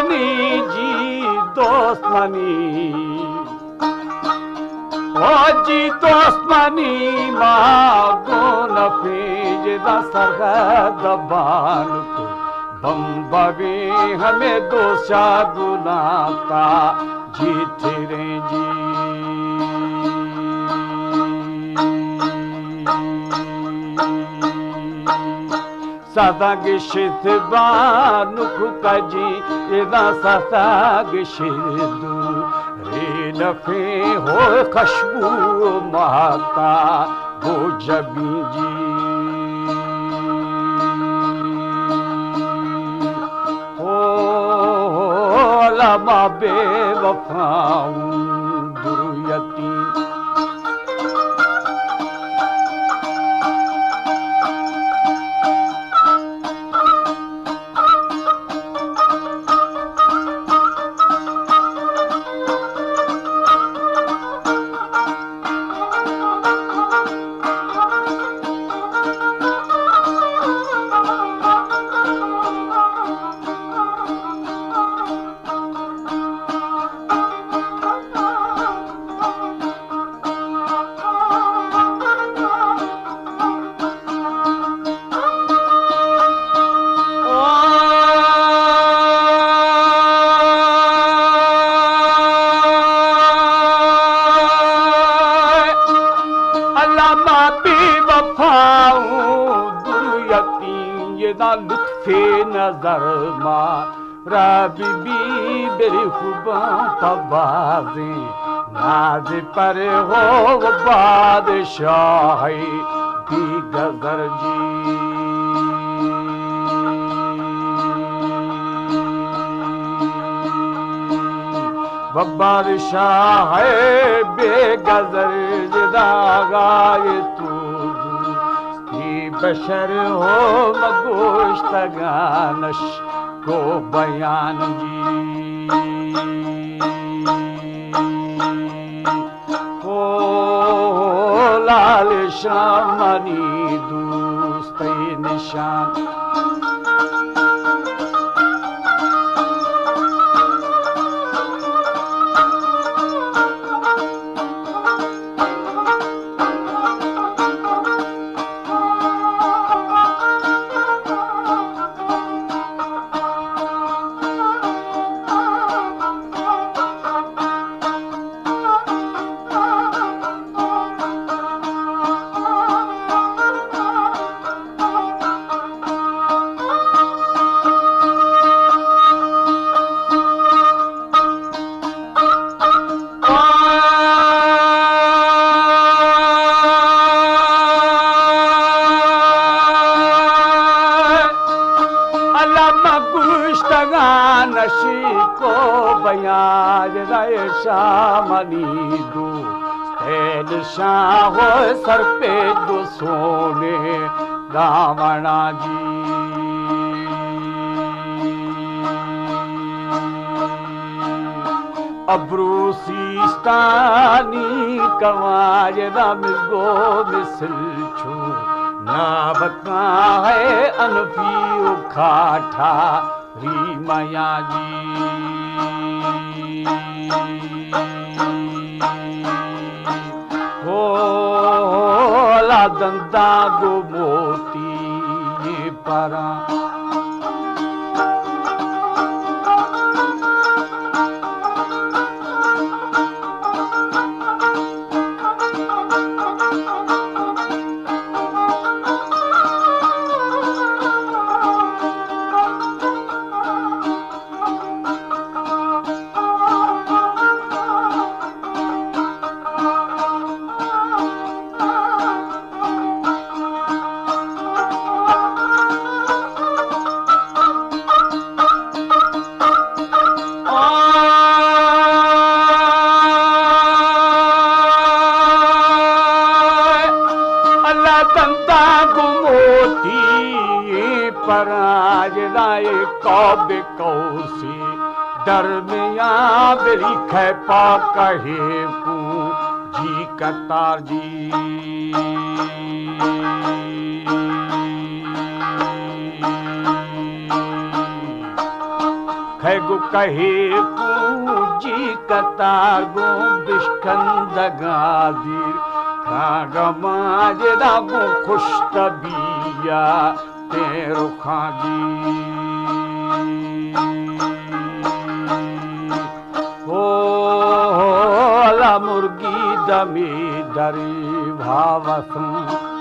Money जी दोस्त money ओ जी दोस्त money मागो न फेज दा सरहद बान को बम बवे हमें दोषा गुनाता जीत रे जी सदा गिशित बानुख कजी इदा सदा गिशिदु रे लफे हो खुशबू माता वो जबी जी ओ लमा बेवफाऊं दुरुयती लुत्फे नजर मा रबी बेरी खुबा तबाज़े नाज पर हो बादशाह दी गजर जी बादशाह बेगजर जदागाए तू बशर हो मगोश्तगानश को बयान जी ओ लाल शामनी दोस्त निशान नशी को बयाज रहे शामनी दो तेल शाह सर पे दो सोने रावणा जी अब्रूसीस्तानी कमाज रमगो मिसल छू ना बता है अनफी उखाठा री माया जी हो ला दंदा गो मोती ये परा पराज राय कौब कौसी दरमिया बेरी खैपा कहे पू जी कतार जी खैगु कहे पूजी कतार गो बिश्कंद गादीर खागमाज रागो खुश तबिया तेरो खादी हो ला मुर्गी दमी दरी भावसं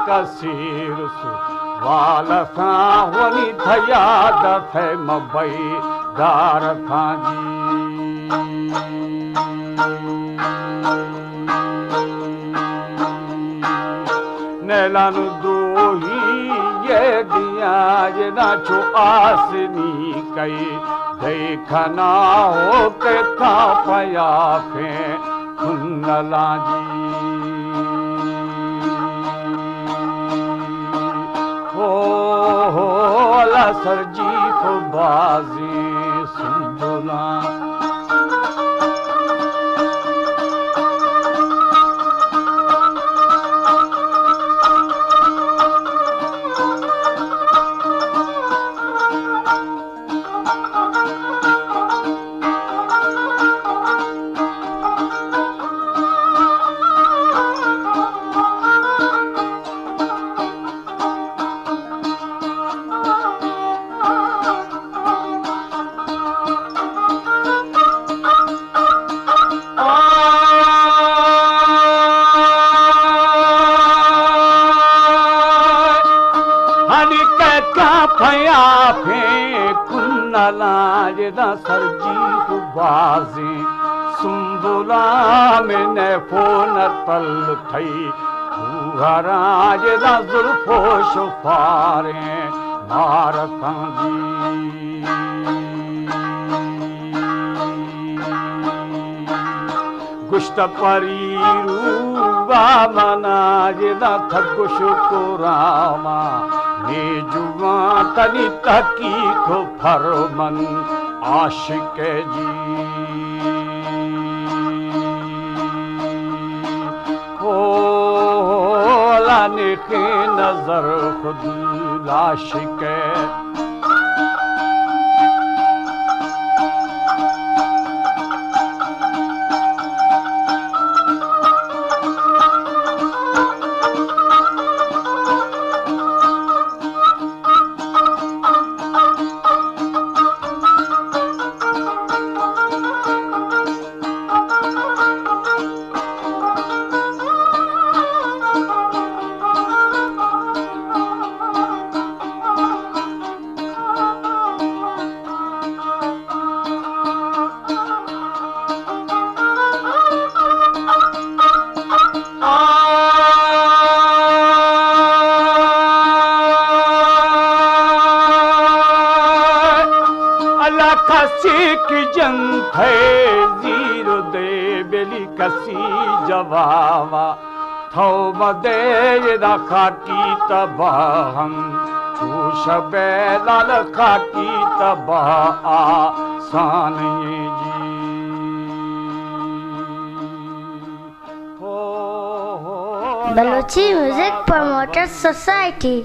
कसीर वाल सां वनी थया दफे मबई दार खांजी नैलान दोही ये दिया ये ना छो आसनी कई देखना हो के था पया फे कुन्नला जी सरजी को बाजी सुंदोला सरजी बाजी सुंदुला में ने फोन तल थई राज दा जुल्फो शुफारे मार सांजी गुश्त परीरूबा मना दा थक शुकुरामा ने जुआ तनी तकी को फरमन आशिक जी हो लाने के नजर खुद लाशिक की जंग जीरो दे बेली कसी जवावा थो बदे दा खाकी तबाहम चूश बेलाल खाकी तबाह आसान जी बलोची म्यूजिक प्रमोटर सोसाइटी।